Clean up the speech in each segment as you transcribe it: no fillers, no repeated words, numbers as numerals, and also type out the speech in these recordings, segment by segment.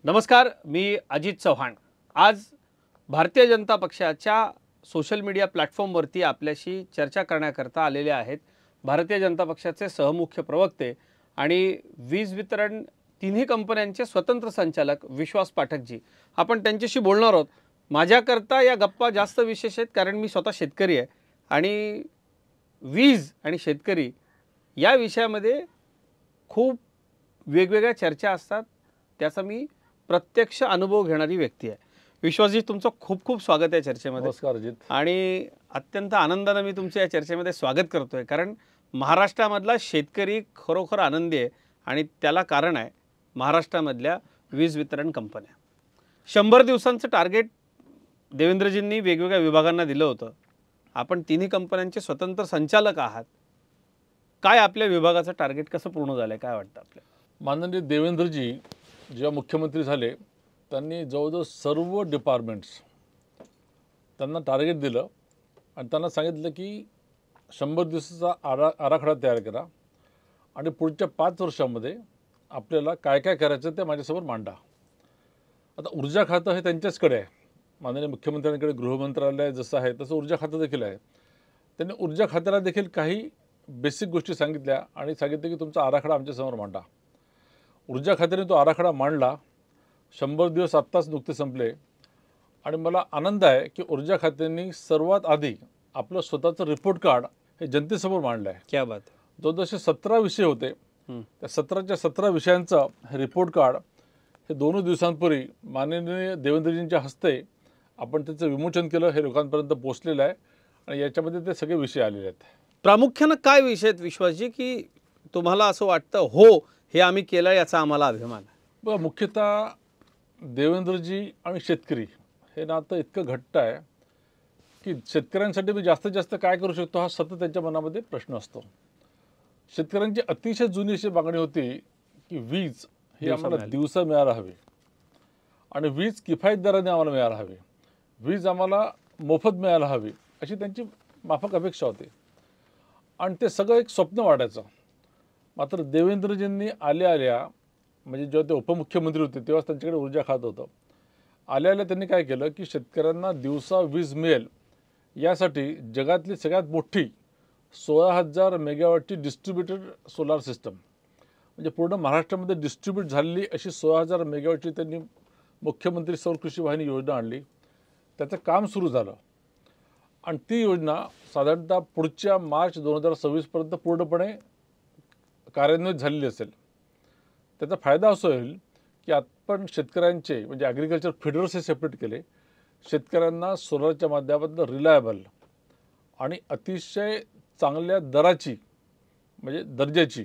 नमस्कार, मी अजित चव्हाण। आज भारतीय जनता पक्षाच्या सोशल मीडिया प्लॅटफॉर्मवरती आपल्याशी चर्चा करण्याकरता आलेले आहेत भारतीय जनता पक्षाचे सहमुख्य प्रवक्ते आणि वीज वितरण तिन्ही कंपन्यांचे स्वतंत्र संचालक विश्वास पाठकजी। आपण त्यांच्याशी बोलणार आहोत। माझ्याकरता या गप्पा जास्त विशेष आहेत कारण मी स्वतः शेतकरी आहे आणि वीज आणि शेतकरी या विषयामध्ये खूप वेगवेगळ्या चर्चा असतात, त्याचा मी प्रत्यक्ष अनुभव घेणारी व्यक्ती आहे। विश्वासजी, तुमचं खूप खूप स्वागत आहे चर्चेमध्ये। नमस्कार अजित। आणि अत्यंत आनंदाने मी तुमच्या या चर्चेमध्ये स्वागत करतोय कारण महाराष्ट्रामधला शेतकरी खरोखर आनंदी आहे आणि त्याला कारण आहे महाराष्ट्रामधल्या वीज वितरण कंपन्या। 100 दिवसांचं टार्गेट देवेंद्रजींनी वेगवेगळ्या विभागांना दिलं होतं। आपण तिन्ही कंपन्यांचे स्वतंत्र संचालक आहात, काय आपल्या विभागाचं टार्गेट कसं पूर्ण झालंय, काय वाटतं आपल्याला? माननीय देवेंद्रजी जेव्हा मुख्यमंत्री झाले त्यांनी जवळजवळ सर्व डिपार्टमेंट्स त्यांना टार्गेट दिलं आणि त्यांना सांगितलं की 100 दिवसाचा आराखडा तयार करा आणि पुढच्या 5 वर्षांमध्ये आपल्याला काय काय करायचं ते माझ्यासमोर मांडा। आता ऊर्जा खातं हे त्यांच्याचकडे आहे, माननीय मुख्यमंत्र्यांकडे गृहमंत्रालय जसं आहे तसं ऊर्जा खातं देखील आहे। त्यांनी ऊर्जा खात्याला देखील काही बेसिक गोष्टी सांगितल्या आणि सांगितलं की तुमचा आराखडा आमच्यासमोर मांडा। ऊर्जा खात्याने तो आराखडा मांडला। 100 दिवस आत्ताच नुकते संपले आणि मला आनंद आहे की ऊर्जा खात्याने सर्वात आधी आपलं स्वतःचं रिपोर्ट कार्ड हे जनतेसमोर मांडलं आहे। क्या बात। जसे 17 विषय होते त्या 17च्या 17 विषयांचं हे रिपोर्ट कार्ड हे 2 दिवसांपूर्वी माननीय देवेंद्रजींच्या हस्ते आपण त्याचं विमोचन केलं, हे लोकांपर्यंत पोहोचलेलं आहे आणि याच्यामध्ये ते सगळे विषय आलेले आहेत। प्रामुख्याने काय विषय आहेत विश्वासजी की तुम्हाला असं वाटतं हो हे आम्ही केलं, याचा आम्हाला अभिमान आहे? बघा, मुख्यतः देवेंद्रजी आणि शेतकरी हे नातं इतकं घट्ट आहे की शेतकऱ्यांसाठी मी जास्तीत जास्त काय करू शकतो हा सतत त्यांच्या मनामध्ये प्रश्न असतो। शेतकऱ्यांची अतिशय जुनी अशी मागणी होती की वीज ही आम्हाला दिवसा मिळायला हवी आणि वीज किफायत दराने आम्हाला मिळायला हवी, वीज आम्हाला मोफत मिळायला हवी अशी त्यांची माफक अपेक्षा होती आणि ते सगळं एक स्वप्न वाटायचं। मात्र देवेंद्रजींनी आल्या म्हणजे जेव्हा ते उपमुख्यमंत्री होते तेव्हा त्यांच्याकडे ऊर्जा खातं होतं। आल्या त्यांनी काय केलं की शेतकऱ्यांना दिवसा वीज मिळेल यासाठी जगातली सगळ्यात मोठी 16,000 मेगावॅटची डिस्ट्रीब्युटेड सोलार सिस्टम, म्हणजे पूर्ण महाराष्ट्रामध्ये डिस्ट्रीब्यूट झालेली अशी 16,000 मेगावॅटची त्यांनी मुख्यमंत्री सौर कृषी वाहिनी योजना आणली। त्याचं काम सुरू झालं आणि ती योजना साधारणतः पुढच्या मार्च 2026पर्यंत पूर्णपणे कार्यान्वित झालेली असेल। त्याचा फायदा असा होईल की आपण शेतकऱ्यांचे म्हणजे ॲग्रिकल्चर फीडर्स हे सेपरेट केले, शेतकऱ्यांना सोलारच्या माध्यमातून रिलायबल आणि अतिशय चांगल्या दराची म्हणजे दर्जाची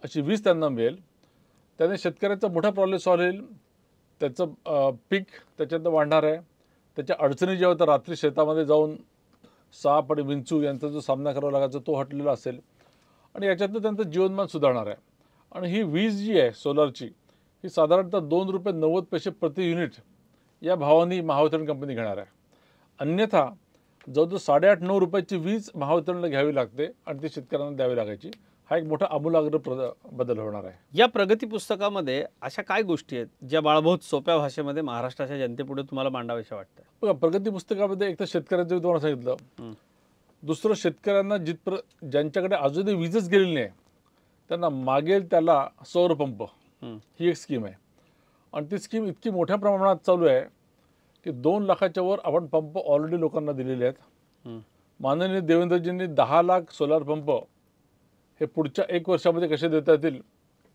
अशी वीज त्यांना मिळेल। त्याने शेतकऱ्याचा मोठा प्रॉब्लेम सॉल्व्ह होईल, त्याचं पीक त्याच्यात वाढणार आहे, त्याच्या अडचणी जेव्हा तर रात्री शेतामध्ये जाऊन साप आणि विंचू यांचा जो सामना करावा लागायचा तो हटलेला असेल आणि याच्यातनं त्यांचं जीवनमान सुधारणार आहे। आणि ही वीज जी आहे सोलारची ही साधारणतः ₹2.90 प्रति युनिट या भावाने महावितरण कंपनी घेणार आहे। अन्यथा जवळजवळ 8.5-9 रुपयाची वीज महावितरणला घ्यावी लागते आणि ती शेतकऱ्यांना द्यावी लागायची। हा एक मोठा आमूलाग्र बदल होणार आहे। या प्रगती पुस्तकामध्ये अशा काय गोष्टी आहेत ज्या बाळबोध सोप्या भाषेमध्ये महाराष्ट्राच्या जनतेपुढे तुम्हाला मांडाव्याशा वाटतं? बघा, प्रगती पुस्तकामध्ये एक तर शेतकऱ्यांचं मी तुम्हाला सांगितलं, दुसरं शेतकऱ्यांना ज्यांच्याकडे अजूनही वीजच गेलेली नाही त्यांना मागेल त्याला सौर पंप ही एक स्कीम आहे आणि ती स्कीम इतकी मोठ्या प्रमाणात चालू आहे की 2 लाखाच्या वर आपण पंप ऑलरेडी लोकांना दिलेले आहेत। माननीय देवेंद्रजींनी 10 लाख सोलार पंप हे पुढच्या 1 वर्षामध्ये कसे देता येतील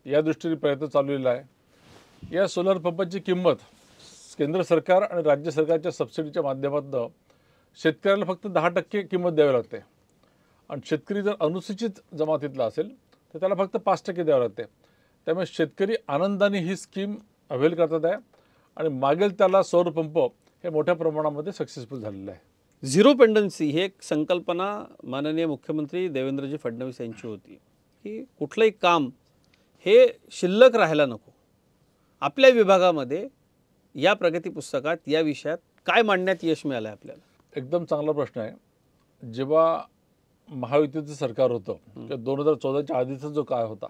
या दृष्टीने प्रयत्न चाललेला आहे। या सोलार पंपाची किंमत केंद्र सरकार आणि राज्य सरकारच्या सबसिडीच्या माध्यमातून शेतकऱ्याला फक्त 10% किंमत द्यावी लागते आणि शेतकरी जर अनुसूचित जमातीतला असेल तर त्याला फक्त 5% द्यावं लागते। त्यामुळे शेतकरी आनंदाने ही स्कीम अवेल करतात आहे आणि मागेल त्याला सौर पंप हे मोठ्या प्रमाणामध्ये सक्सेसफुल झालेलं आहे। झिरो पेंडन्सी ही एक संकल्पना माननीय मुख्यमंत्री देवेंद्रजी फडणवीस यांची होती की कुठलंही काम हे शिल्लक राहायला नको। आपल्या विभागामध्ये या प्रगती पुस्तकात या विषयात काय मांडण्यात यश मिळालं आपल्याला? एकदम चांगला प्रश्न आहे। जेव्हा महायुतीचं सरकार होतं किंवा 2014च्या आधीचा जो काळ होता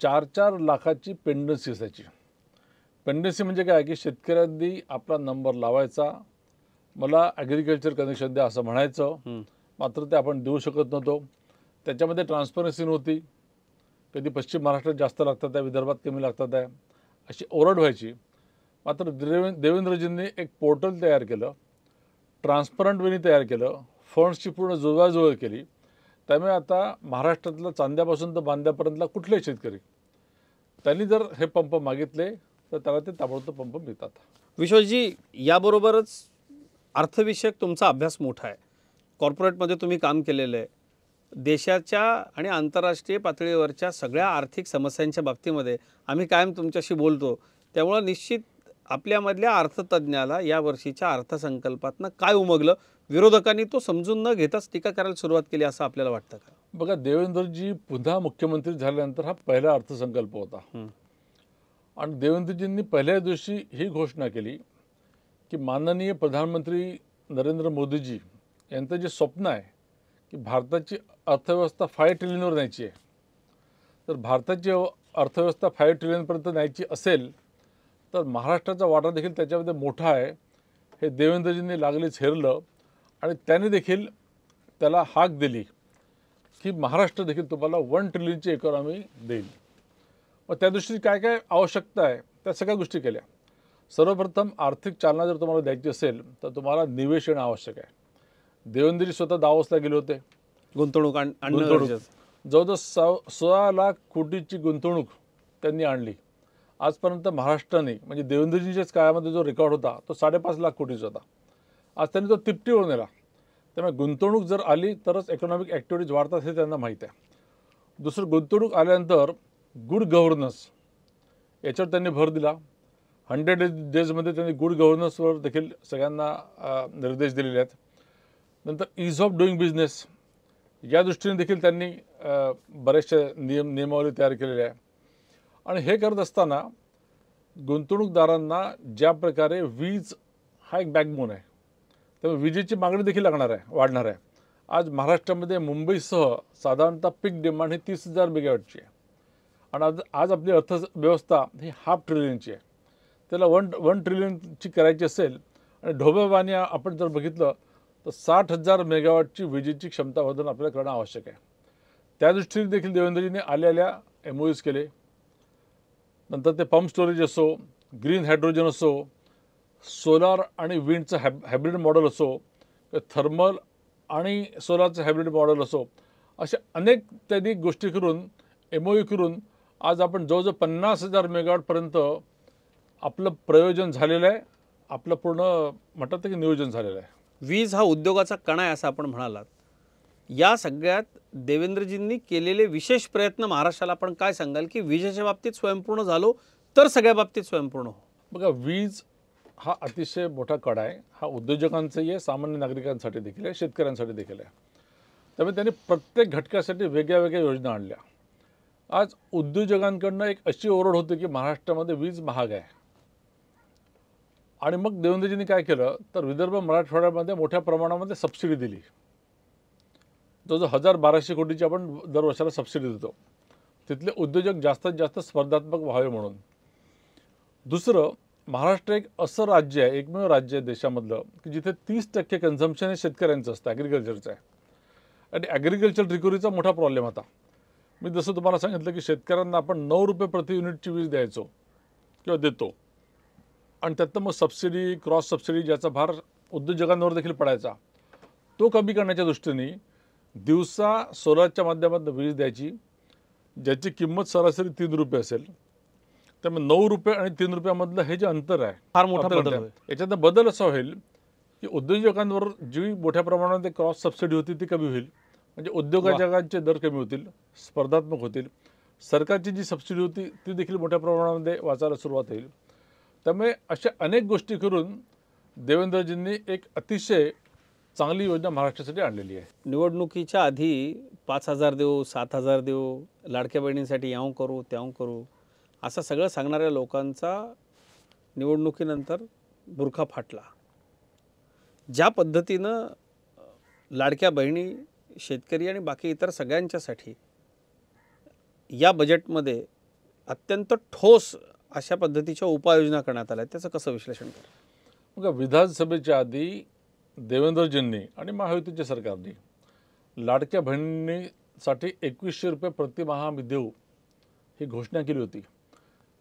4-4 लाखाची पेंडन्सी असायची। पेंडन्सी म्हणजे काय की शेतकऱ्यांनी आपला नंबर लावायचा, मला ॲग्रिकल्चर कनेक्शन द्या असं म्हणायचं, मात्र ते आपण देऊ शकत नव्हतो. त्याच्यामध्ये ट्रान्सपरन्सी नव्हती. कधी पश्चिम महाराष्ट्रात जास्त लागतात आहे, विदर्भात कमी लागतात आहे, अशी ओरड व्हायची. मात्र देवेंद्रजींनी एक पोर्टल तयार केलं, ट्रान्सपरंट वेनी तयार केलं, फंड्सची पूर्ण जुळवाजुळव केली. त्यामुळे आता महाराष्ट्रातला चांद्यापासून तर बांद्यापर्यंतला कुठलेही शेतकरी त्यांनी जर हे पंप मागितले तर त्याला ते ताबडतोब पंप मिळतात. विश्वजी, याबरोबरच अर्थविषयक तुमचा अभ्यास मोठा आहे, कॉर्पोरेटमध्ये तुम्ही काम केलेलं आहे. देशाच्या आणि आंतरराष्ट्रीय पातळीवरच्या सगळ्या आर्थिक समस्यांच्या बाबतीमध्ये आम्ही कायम तुमच्याशी बोलतो. त्यामुळं निश्चित आपल्यामधल्या अर्थतज्ञाला या वर्षीच्या अर्थसंकल्पातनं काय उमगलं, विरोधकांनी तो समजून न घेताच टीका करायला सुरुवात केली असं आपल्याला वाटतं का? बघा, देवेंद्रजी पुन्हा मुख्यमंत्री झाल्यानंतर हा पहिला अर्थसंकल्प होता. आणि देवेंद्रजींनी पहिल्या दिवशी ही घोषणा केली की माननीय प्रधानमंत्री नरेंद्र मोदीजी यांचं जे स्वप्न आहे की भारताची अर्थव्यवस्था 5 ट्रिलियनवर न्यायची आहे, तर भारताची अर्थव्यवस्था 5 ट्रिलियनपर्यंत न्यायची असेल तर महाराष्ट्राचा वाटा देखील त्याच्यामध्ये मोठा आहे. हे देवेंद्रजींनी लागलीच हेरलं आणि त्याने देखील त्याला हाक दिली की महाराष्ट्र देखील तुम्हाला 1 ट्रिलियनची इकॉनॉमी देईल. मग त्या दृष्टीने काय काय आवश्यकता आहे त्या सगळ्या गोष्टी केल्या. सर्वप्रथम आर्थिक चालना जर तुम्हाला द्यायची असेल तर तुम्हाला निवेश येणं आवश्यक आहे. देवेंद्रजी स्वतः दावोसला गेले होते. गुंतवणूक जवळजवळ 16 लाख कोटीची गुंतवणूक त्यांनी आणली. आजपर्यंत महाराष्ट्राने म्हणजे देवेंद्रजीच्याच काळामध्ये जो रेकॉर्ड होता तो 5.5 लाख कोटीचा होता. आज त्यांनी तो तिपटीवर नेला. त्यामुळे गुंतवणूक जर आली तरच इकॉनॉमिक ॲक्टिव्हिटीज वाढतात हे त्यांना माहीत आहे. दुसरं, गुंतवणूक आल्यानंतर गुड गव्हर्नन्स याच्यावर त्यांनी भर दिला. 100 डेजमध्ये त्यांनी गुड गव्हर्नन्सवर देखील सगळ्यांना निर्देश दिलेले आहेत. नंतर ईज ऑफ डुईंग बिझनेस या दृष्टीने देखील त्यांनी बरेचशा नियमावली तयार केलेल्या आहे. आणि हे करत असताना गुंतवणूकदारांना ज्या प्रकारे वीज हा एक बॅकबोन आहे, त्यामुळे विजेची मागणी देखील वाढणार आहे. आज महाराष्ट्रामध्ये मुंबईसह साधारणतः पीक डिमांड ही 30,000 मेगावॅटची आहे. आणि आज आपली अर्थव्यवस्था ही 0.5 ट्रिलियनची आहे. त्याला 1 ट्रिलियनची करायची असेल आणि ढोबळमानी आपण जर बघितलं तर 60,000 मेगावॅटची विजेची क्षमता वर्धन आपल्याला करणं आवश्यक आहे. त्या दृष्टीने देखील देवेंद्रजींनी आलेल्या MOUs केले. नंतर ते पंप स्टोरेज असो, ग्रीन हायड्रोजन असो, सोलार आणि विंडचं हायब्रिड मॉडेल असो, थर्मल आणि सोलारचं हायब्रिड मॉडेल असो, अशा अनेक त्यांनी गोष्टी करून MOU करून आज आपण जवळजवळ 50,000 मेगावॅटपर्यंत आपलं प्रयोजन झालेलं आहे. आपलं पूर्ण म्हणतात की नियोजन झालेलं आहे. वीज हा उद्योगाचा कणा आहे असं आपण म्हणालात. या सगळ्यात देवेंद्रजींनी केलेले विशेष प्रयत्न महाराष्ट्राला आपण काय सांगाल की विजेच्या बाबतीत स्वयंपूर्ण झालो तर सगळ्या बाबतीत स्वयंपूर्ण हो? बघा, वीज हा अतिशय मोठा कणा आहे. हा उद्योजकांचाही आहे, सामान्य नागरिकांसाठी देखील आहे, शेतकऱ्यांसाठी देखील आहे. त्यामुळे त्यांनी प्रत्येक घटकासाठी वेगळ्या वेगळ्या योजना आणल्या. आज उद्योजकांकडनं एक अशी ओरड होती की महाराष्ट्रामध्ये वीज महाग आहे. आणि मग देवेंद्रजींनी काय केलं तर विदर्भ मराठवाड्यामध्ये मोठ्या प्रमाणामध्ये सबसिडी दिली. जवळजवळ 1,200 कोटीची आपण दर वर्षाला सबसिडी देतो. तिथले उद्योजक जास्तीत जास्त स्पर्धात्मक व्हावे म्हणून. दुसरं, महाराष्ट्र एक असं राज्य आहे, एकमेव राज्य आहे देशामधलं की जिथे 30% कन्झम्पशन हे शेतकऱ्यांचं असतं, ॲग्रिकल्चरचं आहे. आणि ॲग्रिकल्चर रिकव्हरीचा मोठा प्रॉब्लेम होता. मी जसं तुम्हाला सांगितलं की शेतकऱ्यांना आपण 9 रुपये प्रति युनिटची वीज द्यायचो किंवा देतो. आणि त्यातनं मग सबसिडी, क्रॉस सबसिडी ज्याचा भार उद्योजकांवर देखील पडायचा, तो कमी करण्याच्या दृष्टीने दिवसा सोलारच्या माध्यमातून वीज द्यायची, ज्याची किंमत सरासरी 3 रुपये असेल. त्यामुळे 9 रुपये आणि 3 रुपयामधलं हे जे अंतर आहे फार मोठा बदल आहे. याच्यातनं बदल असा होईल की उद्योजकांवर जी मोठ्या प्रमाणात क्रॉस सबसिडी होती ती कमी होईल. म्हणजे उद्योजकांचे दर कमी होतील, स्पर्धात्मक होतील. सरकारची जी सबसिडी होती ती देखील मोठ्या प्रमाणामध्ये वाचायला सुरुवात होईल. त्यामुळे अशा अनेक गोष्टी करून देवेंद्रजींनी एक अतिशय चांगली योजना महाराष्ट्रासाठी आणलेली आहे. निवडणुकीच्या आधी 5,000 देऊ, 7,000 देऊ, लाडक्या बहिणींसाठी याव करू त्याव करू असं सगळं सांगणाऱ्या लोकांचा निवडणुकीनंतर बुरखा फाटला. ज्या पद्धतीनं लाडक्या बहिणी, शेतकरी आणि बाकी इतर सगळ्यांच्यासाठी या बजेटमध्ये अत्यंत ठोस अशा पद्धतीच्या उपाययोजना करण्यात आल्या, त्याचं कसं विश्लेषण करा? मग विधानसभेच्या आधी देवेंद्रजींनी आणि महायुतीच्या सरकारने लाडक्या बहिणीसाठी 2100 रुपये प्रतिमाह आम्ही देऊ ही घोषणा केली होती.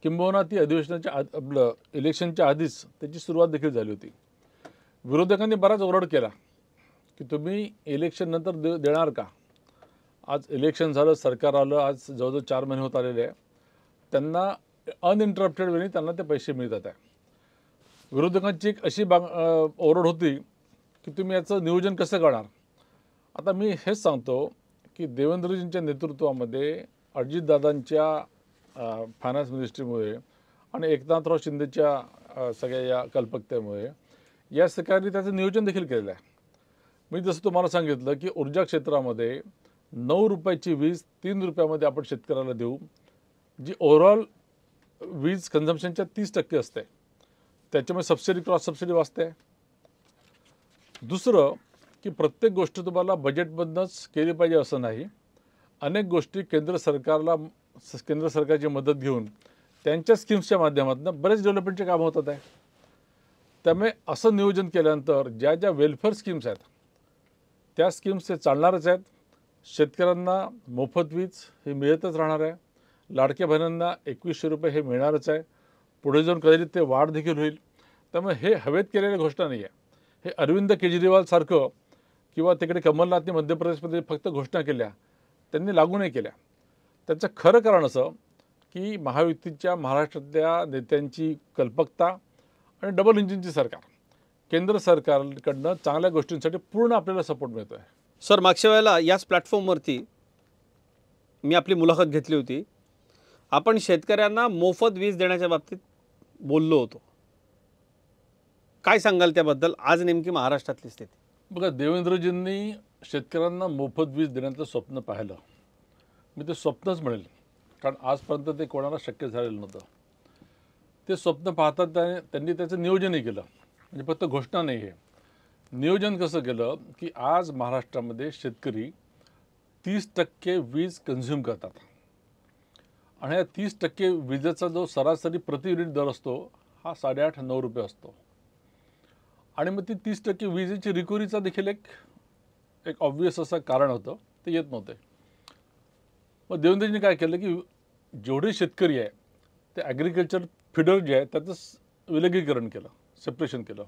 किंबहुना ती अधिवेशनाच्या आपलं इलेक्शनच्या आधीच त्याची सुरुवात देखील झाली होती. विरोधकांनी बराच ओरड केला की तुम्ही इलेक्शन नंतर देणार का? आज इलेक्शन झालं, सरकार आलं, आज जवळजवळ 4 महिने होत आलेले आहे. त्यांना अनइंटरप्टेड वेळी त्यांना ते पैसे मिळतात आहे. विरोधकांची एक अशी ओरड होती की तुम्ही याचं नियोजन कसं करणार? आता मी हेच सांगतो की देवेंद्रजींच्या नेतृत्वामध्ये अजितदादांच्या फायनान्स मिनिस्ट्रीमुळे आणि एकनाथराव शिंदेच्या सगळ्या या कल्पकतेमुळे या सरकारने त्याचं नियोजन देखील केलेलं आहे. मी जसं तुम्हाला सांगितलं की ऊर्जा क्षेत्रामध्ये 9 रुपयाची वीज 3 रुपयामध्ये आपण शेतकऱ्याला देऊ, जी ओव्हरऑल वीज कन्झम्पशनच्या 30% असते. त्याच्यामुळे सबसिडी क्रॉस सबसिडी वाचते. दुसरं की प्रत्येक गोष्ट तुम्हाला बजेटमधनंच केली पाहिजे असं नाही. अनेक गोष्टी केंद्र सरकारची मदत घेऊन त्यांच्या स्कीम्सच्या माध्यमातून बरेच डेव्हलपमेंटचे काम होतात आहे. त्यामुळे असं नियोजन केल्यानंतर ज्या ज्या वेलफेअर स्कीम्स आहेत त्या स्कीम्स हे चालणारच आहेत. शेतकऱ्यांना मोफत वीज हे मिळतच राहणार आहे. लाडक्या बहिणींना 2100 रुपये हे मिळणारच आहे. पुढे जाऊन कदाचित ते वाढ देखील होईल. त्यामुळे हे हवेत केलेल्या घोषणा नाही आहे. हे अरविंद केजरीवाल सारखं किंवा तिकडे कमलनाथने मध्य प्रदेशमध्ये फक्त घोषणा केल्या, त्यांनी लागू नाही केल्या. त्याचं खरं कारण असं की महायुतीच्या महाराष्ट्रातल्या नेत्यांची कल्पकता आणि डबल इंजिनची सरकार, केंद्र सरकारकडनं चांगल्या गोष्टींसाठी पूर्ण आपल्याला सपोर्ट मिळतो आहे. सर, मागच्या वेळेला याच प्लॅटफॉर्मवरती मी आपली मुलाखत घेतली होती. आपण शेतकऱ्यांना मोफत वीज देण्याच्या बाबतीत बोललो होतो. काय सांगाल त्याबद्दल? आज नेमकी महाराष्ट्रातली स्थिती बघा, देवेंद्रजींनी शेतकऱ्यांना मोफत वीज देण्याचं स्वप्न पाहिलं. मी ते स्वप्नच म्हणेल, कारण आजपर्यंत ते कोणाला शक्य झालेलं नव्हतं. ते स्वप्न पाहतात त्यांनी त्याचं नियोजनही केलं. म्हणजे फक्त घोषणा नाही आहे, नियोजन कसं केलं की आज महाराष्ट्रामध्ये शेतकरी 30% वीज कन्झ्युम करतात आणि या 30% विजेचा जो सरासरी प्रति युनिट दर असतो हा 8.5-9 रुपये असतो. आणि मग ती 30% विजेची रिकव्हरीचा देखील एक ऑब्व्हियस असं कारण होतं, ते येत नव्हते. मग देवेंद्रजींनी काय केलं की जेवढे शेतकरी आहे ते ॲग्रिकल्चर फिडर जे आहे त्याचं विलगीकरण केलं, सेपरेशन केलं.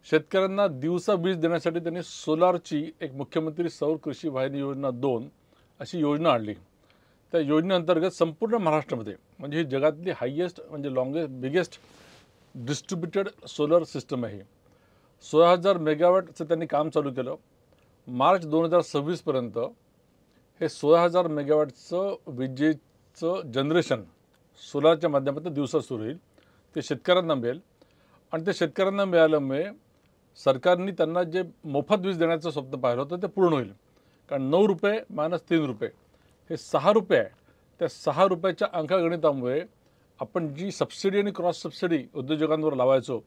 शेतकऱ्यांना दिवसा वीज देण्यासाठी त्यांनी सोलारची एक मुख्यमंत्री सौर कृषी वाहिनी योजना 2 अशी योजना आणली. त्या योजनेअंतर्गत संपूर्ण महाराष्ट्रामध्ये म्हणजे ही जगातली हायेस्ट म्हणजे बिगेस्ट डिस्ट्रीब्युटेड सोलर सिस्टम आहे. 16,000 मेगावॅटचं त्यांनी काम चालू केलं. मार्च 2026पर्यंत हे 16,000 मेगावॅटचं विजेचं जनरेशन सोलारच्या माध्यमातून दिवसा सुरू होईल. ते शेतकऱ्यांना मिळेल आणि ते शेतकऱ्यांना मिळाल्यामुळे सरकारने त्यांना जे मोफत वीज देण्याचं स्वप्न पाहिलं होतं ते पूर्ण होईल. कारण 9 रुपये - 3 रुपये हे 6 रुपये आहे. त्या 6 रुपयाच्या अंकगणितामुळे आपण जी सबसिडी आणि क्रॉस सबसिडी उद्योजकांवर लावायचो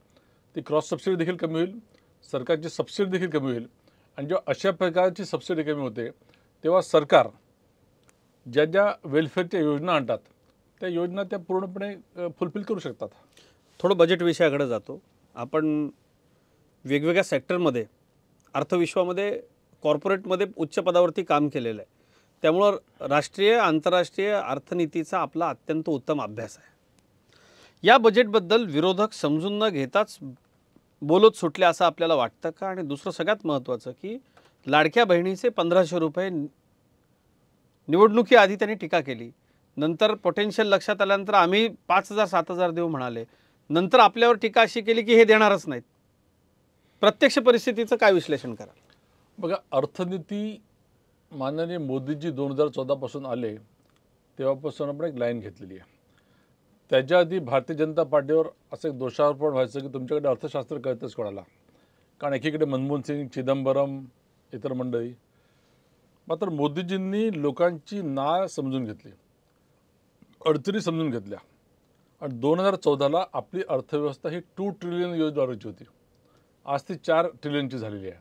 ती क्रॉस सबसिडी देखील कमी होईल, सरकारची सबसिडी देखील कमी होईल. आणि जेव्हा अशा प्रकारची सबसिडी कमी होते तेव्हा सरकार ज्या ज्या वेलफेअरच्या योजना आणतात त्या योजना त्या पूर्णपणे फुलफिल करू शकतात. थोडं बजेट विषयाकडे जातो. आपण वेगवेगळ्या सेक्टरमध्ये अर्थविश्वामध्ये कॉर्पोरेटमध्ये उच्च पदावरती काम केलेलं आहे. त्यामुळं राष्ट्रीय आंतरराष्ट्रीय अर्थनीतीचा आपला अत्यंत उत्तम अभ्यास आहे. या बजेटबद्दल विरोधक समजून न घेताच बोलत सुटले असं आपल्याला वाटतं का? आणि दुसरं सगळ्यात महत्त्वाचं की लाडक्या बहिणीचे 1,500 रुपये निवडणुकीआधी त्यांनी टीका केली. नंतर पोटेन्शियल लक्षात आल्यानंतर आम्ही 5,000-7,000 देऊ म्हणाले. नंतर आपल्यावर टीका अशी केली की हे देणारच नाहीत. प्रत्यक्ष परिस्थितीचं काय विश्लेषण कराल? बघा, अर्थनीती माननीय मोदीजी 2014 पासून आले तेव्हापासून आपण एक लाईन घेतलेली आहे. त्याच्या आधी भारतीय जनता पार्टीवर असं एक दोषारोपण व्हायचं की तुमच्याकडे अर्थशास्त्र कळतंच कोणाला, कारण एकीकडे मनमोहन सिंग, चिदंबरम, इतर मंडळी. मात्र मोदीजींनी लोकांची नाळ समजून घेतली, अडचणी समजून घेतल्या आणि 2014ला आपली अर्थव्यवस्था ही 2 ट्रिलियन US डॉलरची होती. आज ती 4 ट्रिलियनची झालेली आहे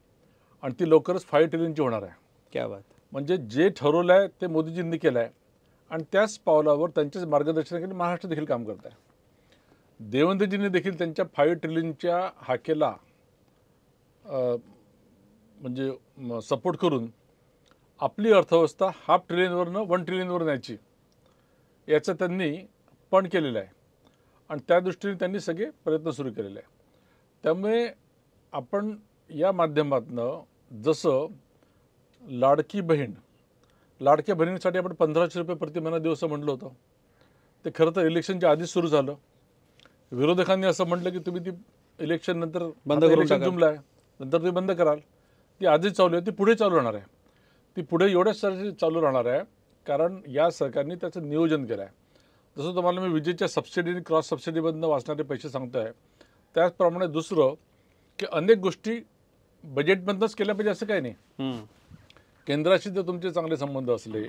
आणि ती लवकरच 5 ट्रिलियनची होणार आहे. क्या बात. म्हणजे जे ठरवलं आहे ते मोदीजींनी केलं आहे आणि त्याच पावलावर त्यांच्याच मार्गदर्शनाखाली महाराष्ट्र देखील काम करत आहे. देवेंद्रजींनी देखील त्यांच्या 5 ट्रिलियनच्या हाकेला म्हणजे सपोर्ट करून आपली अर्थव्यवस्था 0.5 ट्रिलियनवरनं 1 ट्रिलियनवर न्यायची याचं त्यांनी पण केलेलं आहे आणि त्या दृष्टीने त्यांनी सगळे प्रयत्न सुरू केलेले आहे. त्यामुळे आपण या माध्यमातनं जसं लाडक्या बहिणीसाठी आपण 1500 रुपये प्रति महिना देऊ असं म्हटलं होतं, ते खरं तर इलेक्शनच्या आधीच सुरू झालं. विरोधकांनी असं म्हटलं की तुम्ही ती इलेक्शन नंतर बंद करून इलेक्शन टाकाल. जुमलं आहे, नंतर तुम्ही बंद कराल. ती आधीच चालू आहे, ती पुढे चालू राहणार आहे. ती पुढे एवढ्यासाठी चालू राहणार आहे कारण या सरकारने त्याचं नियोजन केलं आहे. जसं तुम्हाला मी विजेच्या सबसिडी आणि क्रॉस सबसिडीमधनं वाचणारे पैसे सांगतो आहे, त्याचप्रमाणे दुसरं की अनेक गोष्टी बजेटमधनंच केल्या पाहिजे असं काही नाही. केंद्राशी जर तुमचे चांगले संबंध असले,